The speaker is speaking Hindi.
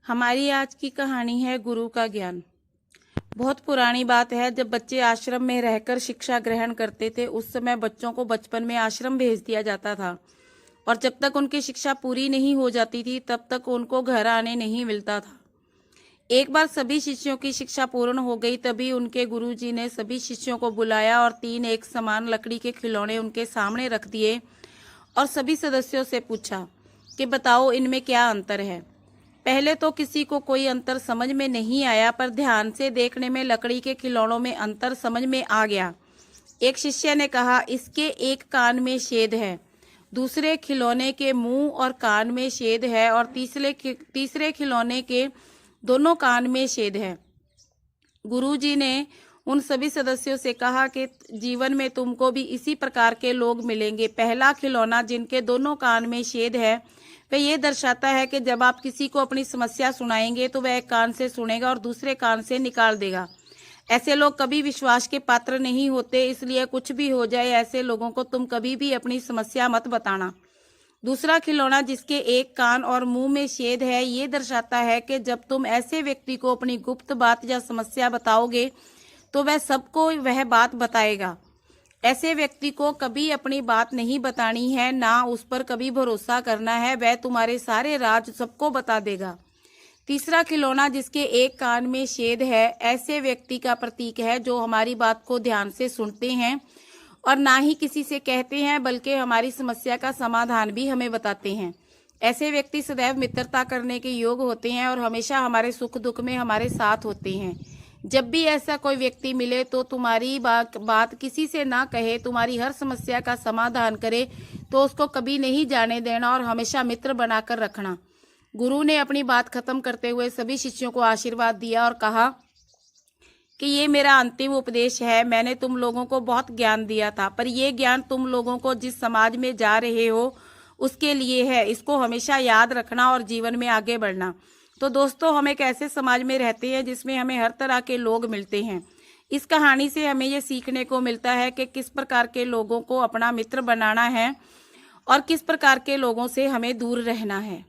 हमारी आज की कहानी है गुरु का ज्ञान। बहुत पुरानी बात है, जब बच्चे आश्रम में रहकर शिक्षा ग्रहण करते थे उस समय बच्चों को बचपन में आश्रम भेज दिया जाता था और जब तक उनकी शिक्षा पूरी नहीं हो जाती थी तब तक उनको घर आने नहीं मिलता था। एक बार सभी शिष्यों की शिक्षा पूर्ण हो गई, तभी उनके गुरुजी ने सभी शिष्यों को बुलाया और 3 एक समान लकड़ी के खिलौने उनके सामने रख दिए और सभी सदस्यों से पूछा कि बताओ इनमें क्या अंतर है। पहले तो किसी को कोई अंतर समझ में नहीं आया, पर ध्यान से देखने में लकड़ी के खिलौनों में अंतर समझ में आ गया। एक शिष्य ने कहा, इसके एक कान में छेद है, दूसरे खिलौने के मुंह और कान में छेद है और तीसरे खिलौने के दोनों कान में छेद है। गुरुजी ने उन सभी सदस्यों से कहा कि जीवन में तुमको भी इसी प्रकार के लोग मिलेंगे। पहला खिलौना जिनके दोनों कान में छेद है वह ये दर्शाता है कि जब आप किसी को अपनी समस्या सुनाएंगे तो वह एक कान से सुनेगा और दूसरे कान से निकाल देगा। ऐसे लोग कभी विश्वास के पात्र नहीं होते, इसलिए कुछ भी हो जाए ऐसे लोगों को तुम कभी भी अपनी समस्या मत बताना। दूसरा खिलौना जिसके एक कान और मुंह में छेद है ये दर्शाता है कि जब तुम ऐसे व्यक्ति को अपनी गुप्त बात या समस्या बताओगे तो वह सबको वह बात बताएगा। ऐसे व्यक्ति को कभी अपनी बात नहीं बतानी है, ना उस पर कभी भरोसा करना है, वह तुम्हारे सारे राज सबको बता देगा। तीसरा खिलौना जिसके एक कान में छेद है ऐसे व्यक्ति का प्रतीक है जो हमारी बात को ध्यान से सुनते हैं और ना ही किसी से कहते हैं बल्कि हमारी समस्या का समाधान भी हमें बताते हैं। ऐसे व्यक्ति सदैव मित्रता करने के योग होते हैं और हमेशा हमारे सुख दुख में हमारे साथ होते हैं। जब भी ऐसा कोई व्यक्ति मिले तो तुम्हारी बात किसी से ना कहे, तुम्हारी हर समस्या का समाधान करे तो उसको कभी नहीं जाने देना और हमेशा मित्र बनाकर रखना। गुरु ने अपनी बात खत्म करते हुए सभी शिष्यों को आशीर्वाद दिया और कहा कि ये मेरा अंतिम उपदेश है। मैंने तुम लोगों को बहुत ज्ञान दिया था, पर यह ज्ञान तुम लोगों को जिस समाज में जा रहे हो उसके लिए है। इसको हमेशा याद रखना और जीवन में आगे बढ़ना। तो दोस्तों, हम एक ऐसे समाज में रहते हैं जिसमें हमें हर तरह के लोग मिलते हैं। इस कहानी से हमें ये सीखने को मिलता है कि किस प्रकार के लोगों को अपना मित्र बनाना है और किस प्रकार के लोगों से हमें दूर रहना है।